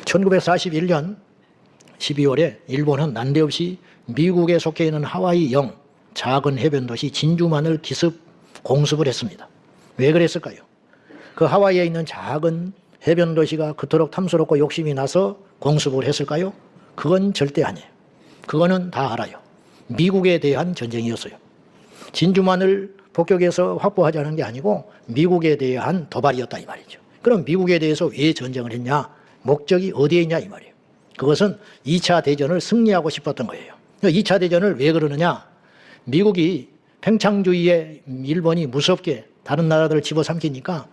1941년 12월에 일본은 난데없이 미국에 속해 있는 하와이형 작은 해변도시 진주만을 기습 공습을 했습니다. 왜 그랬을까요? 그 하와이에 있는 작은 해변도시가 그토록 탐스럽고 욕심이 나서 공습을 했을까요? 그건 절대 아니에요. 그거는 다 알아요. 미국에 대한 전쟁이었어요. 진주만을 폭격해서 확보하자는 게 아니고 미국에 대한 도발이었다 이 말이죠. 그럼 미국에 대해서 왜 전쟁을 했냐? 목적이 어디에 있냐 이 말이에요. 그것은 2차 대전을 승리하고 싶었던 거예요. 2차 대전을 왜 그러느냐? 미국이 팽창주의에 일본이 무섭게 다른 나라들을 집어삼키니까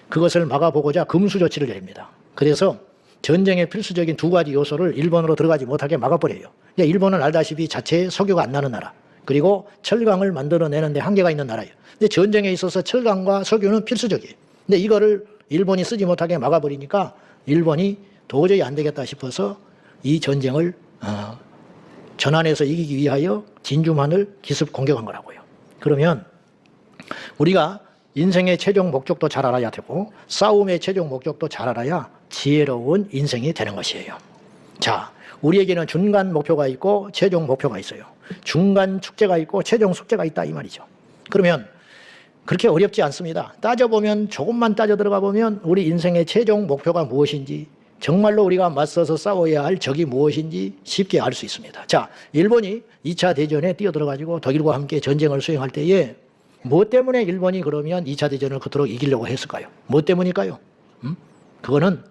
그것을 막아보고자 금수 조치를 내립니다. 그래서 전쟁의 필수적인 두 가지 요소를 일본으로 들어가지 못하게 막아버려요. 일본은 알다시피 자체의 석유가 안 나는 나라, 그리고 철강을 만들어내는데 한계가 있는 나라예요. 근데 전쟁에 있어서 철강과 석유는 필수적이에요. 근데 이거를 일본이 쓰지 못하게 막아버리니까 일본이 도저히 안 되겠다 싶어서 이 전쟁을 전환해서 이기기 위하여 진주만을 기습 공격한 거라고요. 그러면 우리가 인생의 최종 목적도 잘 알아야 되고 싸움의 최종 목적도 잘 알아야 지혜로운 인생이 되는 것이에요. 자, 우리에게는 중간 목표가 있고 최종 목표가 있어요. 중간 축제가 있고 최종 숙제가 있다 이 말이죠. 그러면 그렇게 어렵지 않습니다. 따져보면, 조금만 따져 들어가 보면 우리 인생의 최종 목표가 무엇인지, 정말로 우리가 맞서서 싸워야 할 적이 무엇인지 쉽게 알 수 있습니다. 자, 일본이 2차 대전에 뛰어들어가지고 독일과 함께 전쟁을 수행할 때에 뭐 때문에 일본이 그러면 2차 대전을 그토록 이기려고 했을까요? 뭐 때문일까요? 그거는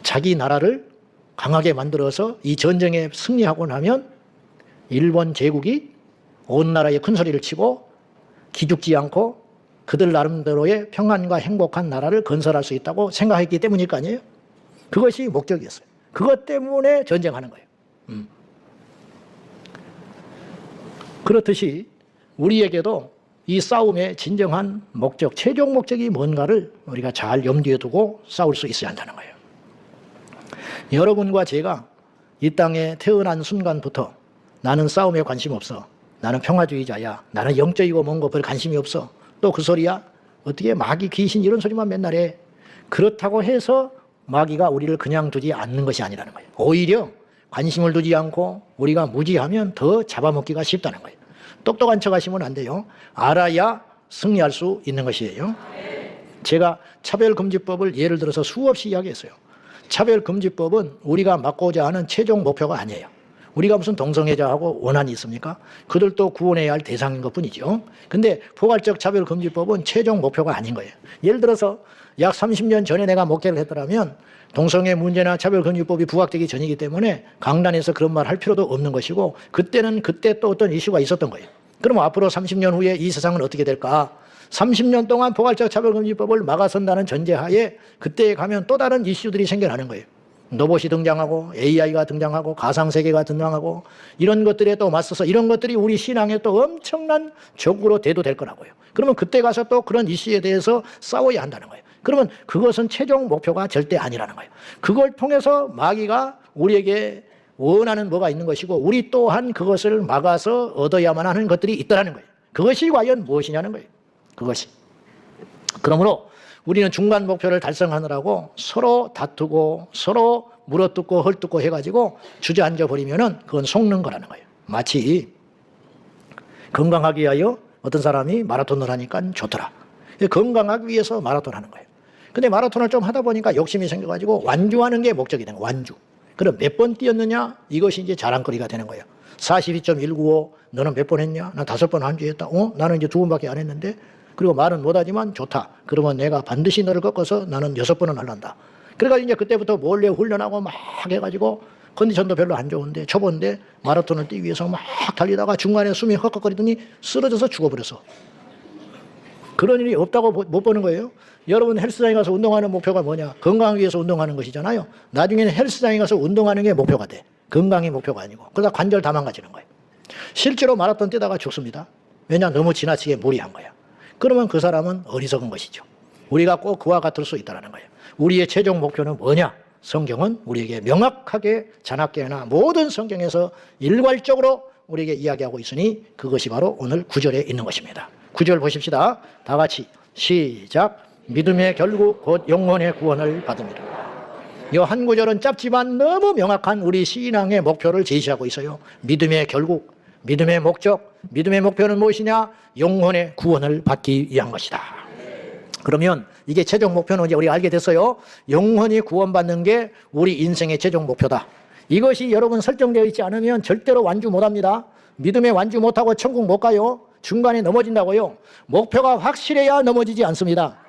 자기 나라를 강하게 만들어서 이 전쟁에 승리하고 나면 일본 제국이 온 나라에 큰 소리를 치고 기죽지 않고 그들 나름대로의 평안과 행복한 나라를 건설할 수 있다고 생각했기 때문일 거 아니에요? 그것이 목적이었어요. 그것 때문에 전쟁하는 거예요. 그렇듯이 우리에게도 이 싸움의 진정한 목적, 최종 목적이 뭔가를 우리가 잘 염두에 두고 싸울 수 있어야 한다는 거예요. 여러분과 제가 이 땅에 태어난 순간부터 나는 싸움에 관심 없어, 나는 평화주의자야, 나는 영적이고 뭔가 별 관심이 없어, 또 그 소리야? 어떻게 마귀, 귀신 이런 소리만 맨날 해? 그렇다고 해서 마귀가 우리를 그냥 두지 않는 것이 아니라는 거예요. 오히려 관심을 두지 않고 우리가 무지하면 더 잡아먹기가 쉽다는 거예요. 똑똑한 척 하시면 안 돼요. 알아야 승리할 수 있는 것이에요. 제가 차별금지법을 예를 들어서 수없이 이야기했어요. 차별금지법은 우리가 막고자 하는 최종 목표가 아니에요. 우리가 무슨 동성애자하고 원한이 있습니까? 그들도 구원해야 할 대상인 것뿐이죠. 근데 포괄적 차별금지법은 최종 목표가 아닌 거예요. 예를 들어서 약 30년 전에 내가 목회를 했더라면 동성애 문제나 차별금지법이 부각되기 전이기 때문에 강단에서 그런 말 할 필요도 없는 것이고, 그때는 그때 또 어떤 이슈가 있었던 거예요. 그럼 앞으로 30년 후에 이 세상은 어떻게 될까? 30년 동안 포괄적 차별금지법을 막아선다는 전제하에 그때에 가면 또 다른 이슈들이 생겨나는 거예요. 로봇이 등장하고 AI가 등장하고 가상세계가 등장하고 이런 것들에 또 맞서서 이런 것들이 우리 신앙에 또 엄청난 적으로 대두될 거라고요. 그러면 그때 가서 또 그런 이슈에 대해서 싸워야 한다는 거예요. 그러면 그것은 최종 목표가 절대 아니라는 거예요. 그걸 통해서 마귀가 우리에게 원하는 뭐가 있는 것이고 우리 또한 그것을 막아서 얻어야만 하는 것들이 있다는 거예요. 그것이 과연 무엇이냐는 거예요. 그것이. 그러므로 우리는 중간 목표를 달성하느라고 서로 다투고 서로 물어뜯고 헐뜯고 해가지고 주저앉아 버리면은 그건 속는 거라는 거예요. 마치 건강하기 위하여 어떤 사람이 마라톤을 하니까 좋더라. 건강하기 위해서 마라톤 하는 거예요. 근데 마라톤을 좀 하다 보니까 욕심이 생겨가지고 완주하는 게 목적이 되는 거예요. 완주. 그럼 몇 번 뛰었느냐? 이것이 이제 자랑거리가 되는 거예요. 42.195 너는 몇 번 했냐? 난 5번 완주했다. 나는 이제 2번밖에 안 했는데. 그리고 말은 못하지만 좋다. 그러면 내가 반드시 너를 꺾어서 나는 6번은 할란다. 그래가지고 이제 그때부터 몰래 훈련하고 막 해가지고 컨디션도 별로 안 좋은데 초보인데 마라톤을 뛰기 위해서 막 달리다가 중간에 숨이 헉헉거리더니 쓰러져서 죽어버렸어. 그런 일이 없다고 못 보는 거예요. 여러분 헬스장에 가서 운동하는 목표가 뭐냐? 건강을 위해서 운동하는 것이잖아요. 나중에는 헬스장에 가서 운동하는 게 목표가 돼. 건강이 목표가 아니고. 그러다 관절 다 망가지는 거예요. 실제로 마라톤 뛰다가 죽습니다. 왜냐? 너무 지나치게 무리한 거야. 그러면 그 사람은 어리석은 것이죠. 우리가 꼭 그와 같을 수 있다는 거예요. 우리의 최종 목표는 뭐냐? 성경은 우리에게 명확하게 자나깨나 모든 성경에서 일괄적으로 우리에게 이야기하고 있으니 그것이 바로 오늘 9절에 있는 것입니다. 9절 보십시다. 다 같이 시작. 믿음의 결국 곧 영혼의 구원을 받음이라. 이 한 구절은 짧지만 너무 명확한 우리 신앙의 목표를 제시하고 있어요. 믿음의 결국, 믿음의 목적, 믿음의 목표는 무엇이냐? 영혼의 구원을 받기 위한 것이다. 그러면 이게 최종 목표는 이제 우리가 알게 됐어요. 영혼이 구원받는 게 우리 인생의 최종 목표다. 이것이 여러분 설정되어 있지 않으면 절대로 완주 못합니다. 믿음에 완주 못하고 천국 못 가요. 중간에 넘어진다고요. 목표가 확실해야 넘어지지 않습니다.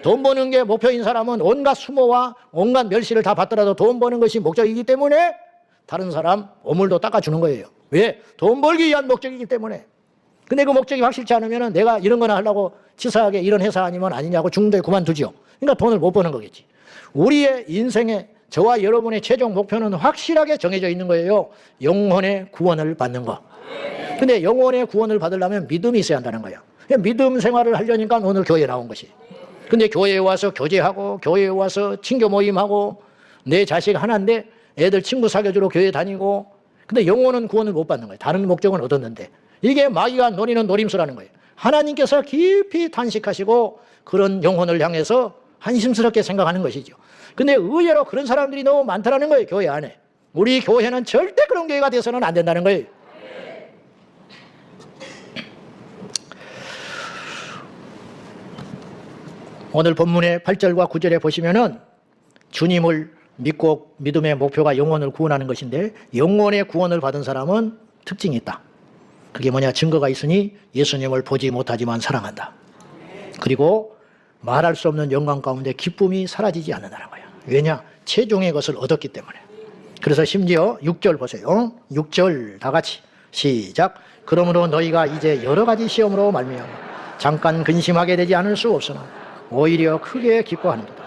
돈 버는 게 목표인 사람은 온갖 수모와 온갖 멸시를 다 받더라도 돈 버는 것이 목적이기 때문에 다른 사람 오물도 닦아주는 거예요. 왜? 돈 벌기 위한 목적이기 때문에. 근데 그 목적이 확실치 않으면 내가 이런 거나 하려고 치사하게 이런 회사 아니면 아니냐고 중도에 그만두죠. 그러니까 돈을 못 버는 거겠지. 우리의 인생에 저와 여러분의 최종 목표는 확실하게 정해져 있는 거예요. 영혼의 구원을 받는 거. 근데 영혼의 구원을 받으려면 믿음이 있어야 한다는 거예요. 믿음 생활을 하려니까 오늘 교회에 나온 것이. 근데 교회에 와서 교제하고 교회에 와서 친교 모임하고 내 자식 하나인데 애들 친구 사귀어주러 교회 다니고 근데 영혼은 구원을 못 받는 거예요. 다른 목적은 얻었는데 이게 마귀가 노리는 노림수라는 거예요. 하나님께서 깊이 탄식하시고 그런 영혼을 향해서 한심스럽게 생각하는 것이죠. 근데 의외로 그런 사람들이 너무 많다라는 거예요. 교회 안에. 우리 교회는 절대 그런 교회가 돼서는 안 된다는 거예요. 오늘 본문의 8절과 9절에 보시면은 주님을 믿고 믿음의 목표가 영혼을 구원하는 것인데 영혼의 구원을 받은 사람은 특징이 있다. 그게 뭐냐? 증거가 있으니 예수님을 보지 못하지만 사랑한다. 그리고 말할 수 없는 영광 가운데 기쁨이 사라지지 않는다는 거예요. 왜냐? 최종의 것을 얻었기 때문에. 그래서 심지어 6절 보세요. 6절 다 같이 시작. 그러므로 너희가 이제 여러 가지 시험으로 말미암아 잠깐 근심하게 되지 않을 수 없으나 오히려 크게 기뻐하는도다.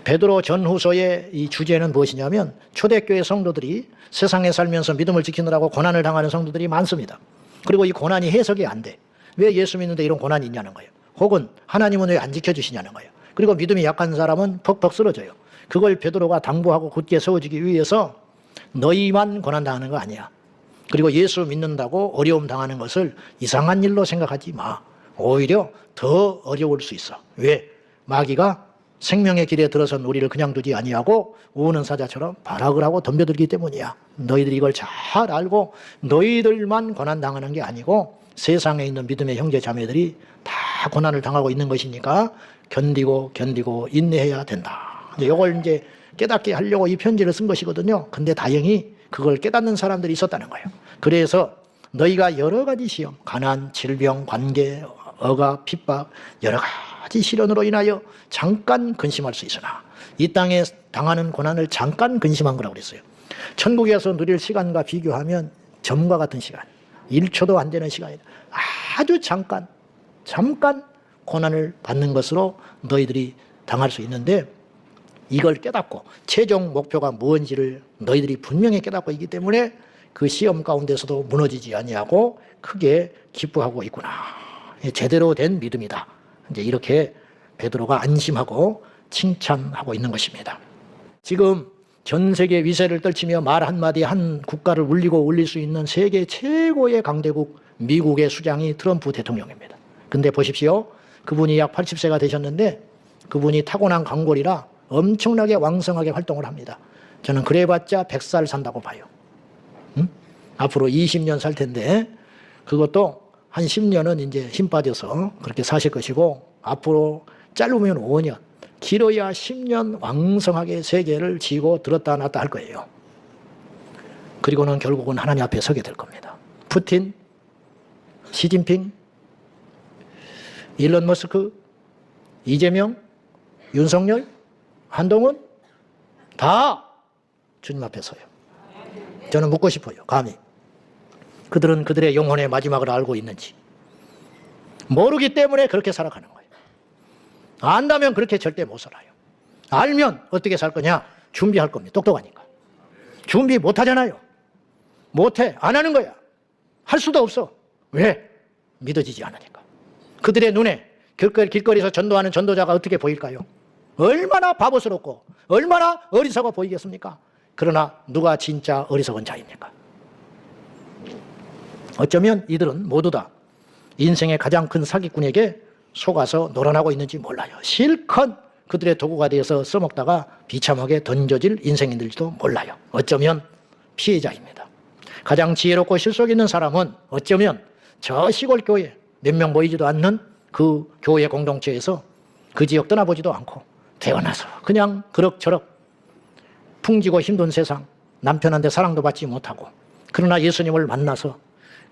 베드로 전후서의 이 주제는 무엇이냐면 초대교회 성도들이 세상에 살면서 믿음을 지키느라고 고난을 당하는 성도들이 많습니다. 그리고 이 고난이 해석이 안 돼. 왜 예수 믿는데 이런 고난이 있냐는 거예요. 혹은 하나님은 왜 안 지켜주시냐는 거예요. 그리고 믿음이 약한 사람은 퍽퍽 쓰러져요. 그걸 베드로가 당부하고 굳게 세워주기 위해서 너희만 고난당하는 거 아니야. 그리고 예수 믿는다고 어려움 당하는 것을 이상한 일로 생각하지 마. 오히려 더 어려울 수 있어. 왜? 마귀가 생명의 길에 들어선 우리를 그냥 두지 아니하고 우는 사자처럼 발악을 하고 덤벼들기 때문이야. 너희들이 이걸 잘 알고 너희들만 고난당하는 게 아니고 세상에 있는 믿음의 형제 자매들이 다 고난을 당하고 있는 것이니까 견디고 인내해야 된다. 이걸 이제 깨닫게 하려고 이 편지를 쓴 것이거든요. 근데 다행히 그걸 깨닫는 사람들이 있었다는 거예요. 그래서 너희가 여러 가지 시험, 가난, 질병, 관계, 억압, 핍박, 여러 가지 시련으로 인하여 잠깐 근심할 수 있으나 이 땅에 당하는 고난을 잠깐 근심한 거라고 그랬어요. 천국에서 누릴 시간과 비교하면 점과 같은 시간, 1초도 안 되는 시간이다. 아주 잠깐 고난을 받는 것으로 너희들이 당할 수 있는데 이걸 깨닫고 최종 목표가 무엇인지를 너희들이 분명히 깨닫고 있기 때문에 그 시험 가운데서도 무너지지 아니하고 크게 기뻐하고 있구나. 제대로 된 믿음이다. 이제 이렇게 베드로가 안심하고 칭찬하고 있는 것입니다. 지금 전 세계 위세를 떨치며 말 한마디 한 국가를 울리고 울릴 수 있는 세계 최고의 강대국 미국의 수장이 트럼프 대통령입니다. 근데 보십시오. 그분이 약 80세가 되셨는데 그분이 타고난 강골이라 엄청나게 왕성하게 활동을 합니다. 저는 그래봤자 100살 산다고 봐요. 앞으로 20년 살 텐데 그것도 한 10년은 이제 힘 빠져서 그렇게 사실 것이고 앞으로 짧으면 5년, 길어야 10년 왕성하게 세계를 지고 들었다 놨다 할 거예요. 그리고는 결국은 하나님 앞에 서게 될 겁니다. 푸틴, 시진핑, 일론 머스크, 이재명, 윤석열, 한동훈 다 주님 앞에 서요. 저는 묻고 싶어요. 감히. 그들은 그들의 영혼의 마지막을 알고 있는지. 모르기 때문에 그렇게 살아가는 거예요. 안다면 그렇게 절대 못 살아요. 알면 어떻게 살 거냐? 준비할 겁니다. 똑똑하니까. 준비 못 하잖아요. 못해. 안 하는 거야. 할 수도 없어. 왜? 믿어지지 않으니까. 그들의 눈에 길거리에서 전도하는 전도자가 어떻게 보일까요? 얼마나 바보스럽고 얼마나 어리석어 보이겠습니까? 그러나 누가 진짜 어리석은 자입니까? 어쩌면 이들은 모두 다 인생의 가장 큰 사기꾼에게 속아서 놀아나고 있는지 몰라요. 실컷 그들의 도구가 되어서 써먹다가 비참하게 던져질 인생인들지도 몰라요. 어쩌면 피해자입니다. 가장 지혜롭고 실속 있는 사람은 어쩌면 저 시골 교회 몇 명 모이지도 않는 그 교회 공동체에서 그 지역 떠나보지도 않고 태어나서 그냥 그럭저럭 풍지고 힘든 세상, 남편한테 사랑도 받지 못하고, 그러나 예수님을 만나서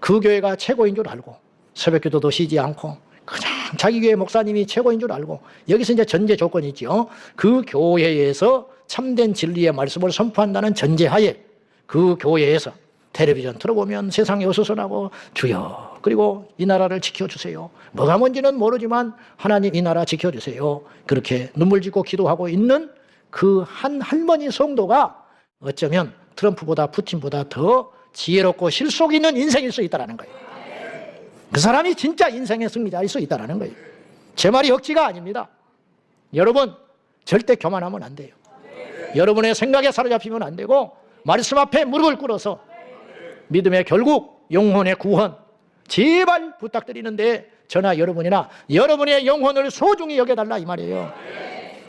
그 교회가 최고인 줄 알고 새벽기도도 쉬지 않고 그냥 자기 교회 목사님이 최고인 줄 알고, 여기서 이제 전제 조건이 있죠. 그 교회에서 참된 진리의 말씀을 선포한다는 전제하에 그 교회에서 텔레비전 틀어보면 세상에 어수선하고 주여 그리고 이 나라를 지켜주세요. 뭐가 뭔지는 모르지만 하나님 이 나라 지켜주세요. 그렇게 눈물 짓고 기도하고 있는 그 한 할머니 성도가 어쩌면 트럼프보다 푸틴보다 더 지혜롭고 실속 있는 인생일 수 있다는 거예요. 그 사람이 진짜 인생의 승리자일 수 있다는 거예요. 제 말이 억지가 아닙니다. 여러분 절대 교만하면 안 돼요. 여러분의 생각에 사로잡히면 안 되고 말씀 앞에 무릎을 꿇어서 믿음의 결국 영혼의 구원 제발 부탁드리는데 저나 여러분이나 여러분의 영혼을 소중히 여겨달라 이 말이에요.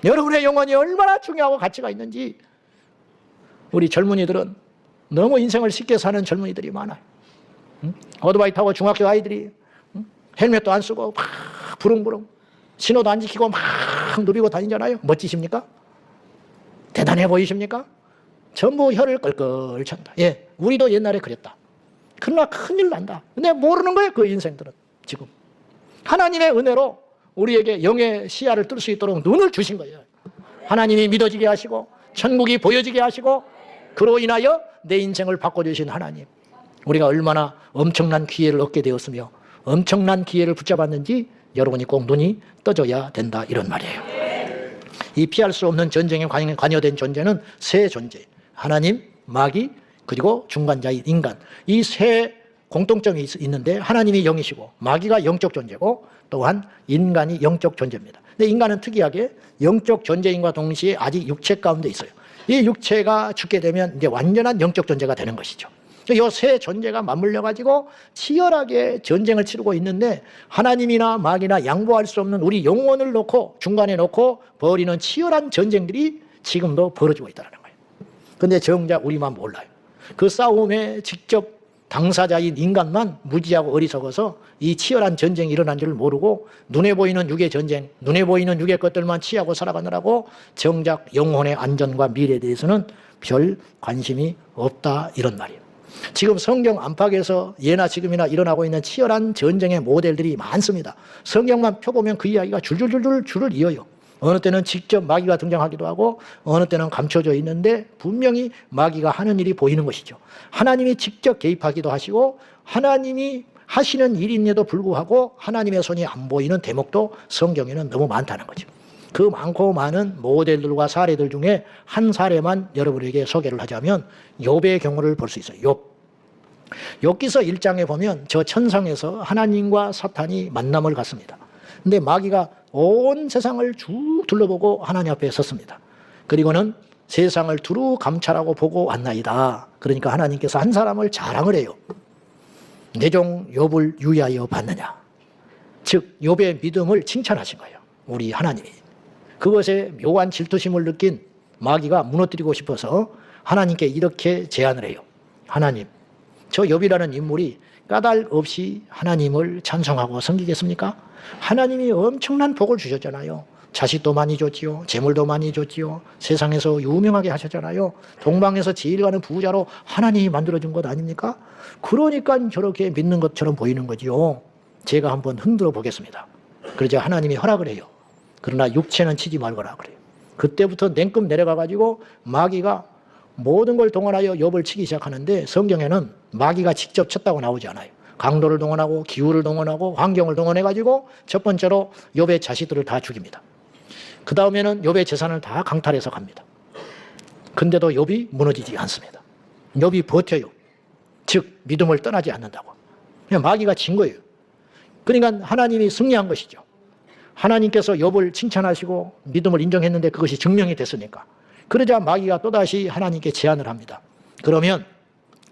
여러분의 영혼이 얼마나 중요하고 가치가 있는지 우리 젊은이들은 너무 인생을 쉽게 사는 젊은이들이 많아요. 오토바이 타고 중학교 아이들이 헬멧도 안 쓰고 막 부릉부릉 신호도 안 지키고 막 누비고 다니잖아요. 멋지십니까? 대단해 보이십니까? 전부 혀를 끌끌 찬다. 예, 우리도 옛날에 그랬다. 그러나 큰일 난다. 근데 모르는 거예요, 그 인생들은. 지금 하나님의 은혜로 우리에게 영의 시야를 뜰 수 있도록 눈을 주신 거예요. 하나님이 믿어지게 하시고 천국이 보여지게 하시고 그로 인하여 내 인생을 바꿔주신 하나님, 우리가 얼마나 엄청난 기회를 얻게 되었으며 엄청난 기회를 붙잡았는지 여러분이 꼭 눈이 떠져야 된다 이런 말이에요. 이 피할 수 없는 전쟁에 관여된 존재는 세 존재, 하나님, 마귀, 그리고 중간자인 인간, 이 세 공통점이 있는데 하나님이 영이시고 마귀가 영적 존재고 또한 인간이 영적 존재입니다. 근데 인간은 특이하게 영적 존재인과 동시에 아직 육체 가운데 있어요. 이 육체가 죽게 되면 이제 완전한 영적 존재가 되는 것이죠. 이 세 존재가 맞물려 가지고 치열하게 전쟁을 치르고 있는데 하나님이나 마귀나 양보할 수 없는 우리 영혼을 놓고 중간에 놓고 벌이는 치열한 전쟁들이 지금도 벌어지고 있다는 거예요. 그런데 정작 우리만 몰라요. 그 싸움에 직접 당사자인 인간만 무지하고 어리석어서 이 치열한 전쟁이 일어난 줄 모르고 눈에 보이는 육의 전쟁, 눈에 보이는 육의 것들만 취하고 살아가느라고 정작 영혼의 안전과 미래에 대해서는 별 관심이 없다 이런 말이에요. 지금 성경 안팎에서 예나 지금이나 일어나고 있는 치열한 전쟁의 모델들이 많습니다. 성경만 펴보면 그 이야기가 줄을 이어요. 어느 때는 직접 마귀가 등장하기도 하고 어느 때는 감춰져 있는데 분명히 마귀가 하는 일이 보이는 것이죠. 하나님이 직접 개입하기도 하시고 하나님이 하시는 일인데도 불구하고 하나님의 손이 안 보이는 대목도 성경에는 너무 많다는 거죠. 그 많고 많은 모델들과 사례들 중에 한 사례만 여러분에게 소개를 하자면 욥의 경우를 볼 수 있어요. 욥기서 1장에 보면 저 천상에서 하나님과 사탄이 만남을 갖습니다. 근데 마귀가 온 세상을 쭉 둘러보고 하나님 앞에 섰습니다. 그리고는 세상을 두루 감찰하고 보고 왔나이다. 그러니까 하나님께서 한 사람을 자랑을 해요. 내 종 욥을 유의하여 봤느냐. 즉 욥의 믿음을 칭찬하신 거예요. 우리 하나님이. 그것에 묘한 질투심을 느낀 마귀가 무너뜨리고 싶어서 하나님께 이렇게 제안을 해요. 하나님, 저 욥이라는 인물이 까닭 없이 하나님을 찬송하고 섬기겠습니까? 하나님이 엄청난 복을 주셨잖아요. 자식도 많이 줬지요. 재물도 많이 줬지요. 세상에서 유명하게 하셨잖아요. 동방에서 제일 가는 부자로 하나님이 만들어준 것 아닙니까? 그러니까 저렇게 믿는 것처럼 보이는 거지요. 제가 한번 흔들어 보겠습니다. 그러자 하나님이 허락을 해요. 그러나 육체는 치지 말거라 그래요. 그때부터 냉큼 내려가가지고 마귀가 모든 걸 동원하여 욥을 치기 시작하는데 성경에는 마귀가 직접 쳤다고 나오지 않아요. 강도를 동원하고 기후를 동원하고 환경을 동원해가지고 첫 번째로 욥의 자식들을 다 죽입니다. 그 다음에는 욥의 재산을 다 강탈해서 갑니다. 근데도 욥이 무너지지 않습니다. 욥이 버텨요. 즉 믿음을 떠나지 않는다고. 그냥 마귀가 진 거예요. 그러니까 하나님이 승리한 것이죠. 하나님께서 욥을 칭찬하시고 믿음을 인정했는데 그것이 증명이 됐으니까. 그러자 마귀가 또다시 하나님께 제안을 합니다. 그러면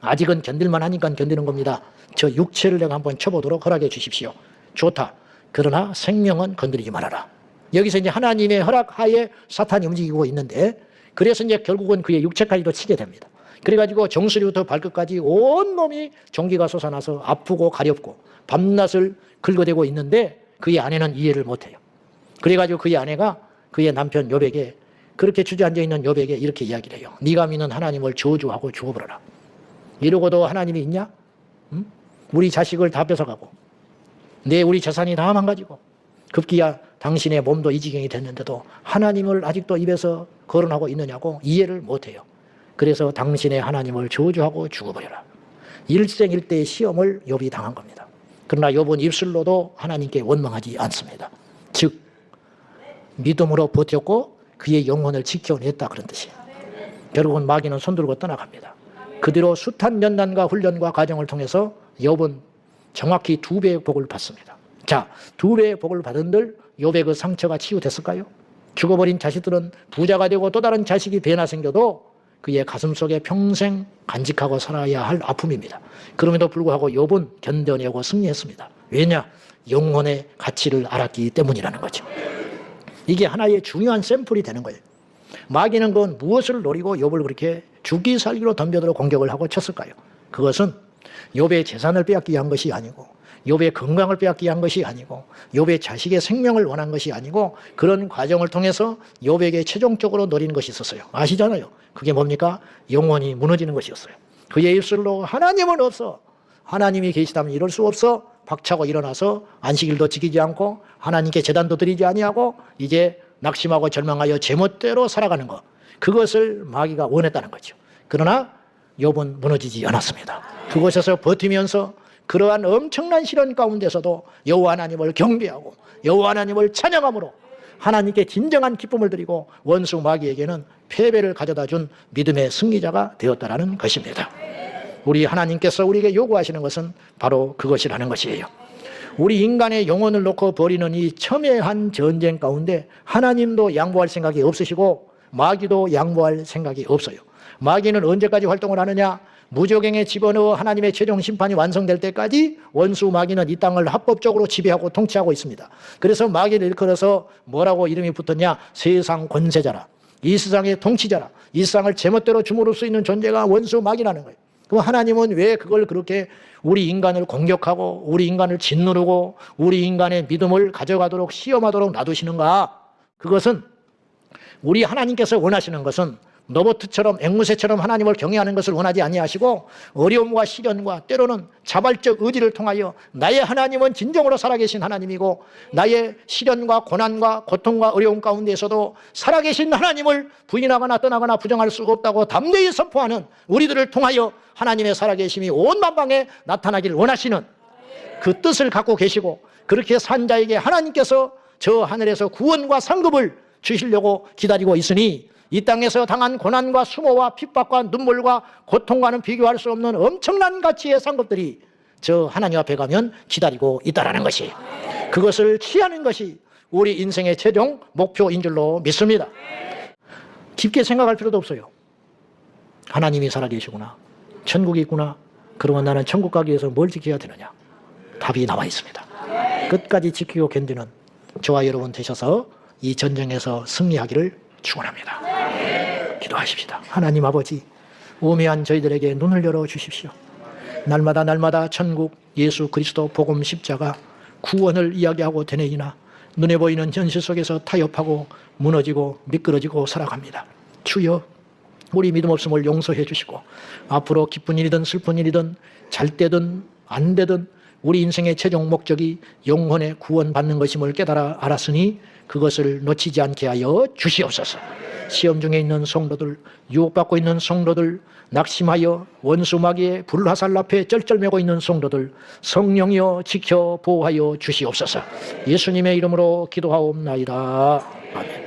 아직은 견딜만 하니까 견디는 겁니다. 저 육체를 내가 한번 쳐보도록 허락해 주십시오. 좋다. 그러나 생명은 건드리지 말아라. 여기서 이제 하나님의 허락하에 사탄이 움직이고 있는데, 그래서 이제 결국은 그의 육체까지도 치게 됩니다. 그래가지고 정수리부터 발끝까지 온몸이 전기가 솟아나서 아프고 가렵고 밤낮을 긁어대고 있는데 그의 아내는 이해를 못해요. 그래가지고 그의 아내가 그의 남편 욥에게, 그렇게 주저앉아 있는 욥에게 이렇게 이야기를 해요. 네가 믿는 하나님을 저주하고 죽어버려라. 이러고도 하나님이 있냐? 응? 우리 자식을 다 뺏어가고 우리 재산이 다 망가지고 급기야 당신의 몸도 이 지경이 됐는데도 하나님을 아직도 입에서 거론하고 있느냐고 이해를 못해요. 그래서 당신의 하나님을 저주하고 죽어버려라. 일생일대의 시험을 욥이 당한 겁니다. 그러나 욥은 입술로도 하나님께 원망하지 않습니다. 즉 믿음으로 버텼고 그의 영혼을 지켜냈다, 그런 뜻이에요. 결국은 마귀는 손들고 떠나갑니다. 그대로 숱한 연단과 훈련과 과정을 통해서 욥은 정확히 2배의 복을 받습니다. 자, 2배의 복을 받은들 욥의 그 상처가 치유됐을까요? 죽어버린 자식들은 부자가 되고 또 다른 자식이 배나 생겨도 그의 가슴 속에 평생 간직하고 살아야 할 아픔입니다. 그럼에도 불구하고 욥은 견뎌내고 승리했습니다. 왜냐? 영혼의 가치를 알았기 때문이라는 거죠. 이게 하나의 중요한 샘플이 되는 거예요. 마귀는 그건 무엇을 노리고 욥을 그렇게 죽기 살기로 덤벼들어 공격을 하고 쳤을까요? 그것은 욥의 재산을 빼앗기 위한 것이 아니고, 욥의 건강을 빼앗기 위한 것이 아니고, 욥의 자식의 생명을 원한 것이 아니고, 그런 과정을 통해서 욥에게 최종적으로 노리는 것이 있었어요. 아시잖아요. 그게 뭡니까? 영혼이 무너지는 것이었어요. 그의 입술로 하나님은 없어, 하나님이 계시다면 이럴 수 없어 박차고 일어나서 안식일도 지키지 않고 하나님께 제단도 드리지 아니하고 이제 낙심하고 절망하여 제멋대로 살아가는 것, 그것을 마귀가 원했다는 거죠. 그러나 욥은 무너지지 않았습니다. 그곳에서 버티면서 그러한 엄청난 시련 가운데서도 여호와 하나님을 경배하고 여호와 하나님을 찬양함으로 하나님께 진정한 기쁨을 드리고 원수 마귀에게는 패배를 가져다 준 믿음의 승리자가 되었다라는 것입니다. 우리 하나님께서 우리에게 요구하시는 것은 바로 그것이라는 것이에요. 우리 인간의 영혼을 놓고 벌이는 이 첨예한 전쟁 가운데 하나님도 양보할 생각이 없으시고 마귀도 양보할 생각이 없어요. 마귀는 언제까지 활동을 하느냐? 무저갱에 집어넣어 하나님의 최종 심판이 완성될 때까지 원수 마귀는 이 땅을 합법적으로 지배하고 통치하고 있습니다. 그래서 마귀를 일컬어서 뭐라고 이름이 붙었냐? 세상 권세자라, 이 세상의 통치자라, 이 세상을 제멋대로 주무를 수 있는 존재가 원수 마귀라는 거예요. 그럼 하나님은 왜 그걸 그렇게 우리 인간을 공격하고 우리 인간을 짓누르고 우리 인간의 믿음을 가져가도록 시험하도록 놔두시는가? 그것은 우리 하나님께서 원하시는 것은 로봇처럼 앵무새처럼 하나님을 경외하는 것을 원하지 아니하시고 어려움과 시련과 때로는 자발적 의지를 통하여 나의 하나님은 진정으로 살아계신 하나님이고 나의 시련과 고난과 고통과 어려움 가운데에서도 살아계신 하나님을 부인하거나 떠나거나 부정할 수 없다고 담대히 선포하는 우리들을 통하여 하나님의 살아계심이 온 만방에 나타나길 원하시는 그 뜻을 갖고 계시고, 그렇게 산 자에게 하나님께서 저 하늘에서 구원과 상급을 주시려고 기다리고 있으니 이 땅에서 당한 고난과 수모와 핍박과 눈물과 고통과는 비교할 수 없는 엄청난 가치의 상급들이 저 하나님 앞에 가면 기다리고 있다라는 것이, 그것을 취하는 것이 우리 인생의 최종 목표인 줄로 믿습니다. 깊게 생각할 필요도 없어요. 하나님이 살아계시구나, 천국이 있구나, 그러면 나는 천국 가기 위해서 뭘 지켜야 되느냐? 답이 나와 있습니다. 끝까지 지키고 견디는 저와 여러분 되셔서 이 전쟁에서 승리하기를 축원합니다. 기도하십시다. 하나님 아버지, 오매한 저희들에게 눈을 열어 주십시오. 날마다 날마다 천국, 예수 그리스도 복음 십자가 구원을 이야기하고 되뇌이나 눈에 보이는 현실 속에서 타협하고 무너지고 미끄러지고 살아갑니다. 주여, 우리 믿음 없음을 용서해 주시고 앞으로 기쁜 일이든 슬픈 일이든 잘 때든 안 되든 우리 인생의 최종 목적이 영혼의 구원받는 것임을 깨달아 알았으니 그것을 놓치지 않게 하여 주시옵소서. 시험 중에 있는 성도들, 유혹받고 있는 성도들, 낙심하여 원수 마귀의 불화살 앞에 쩔쩔매고 있는 성도들, 성령이여 지켜 보호하여 주시옵소서. 예수님의 이름으로 기도하옵나이다. 아멘.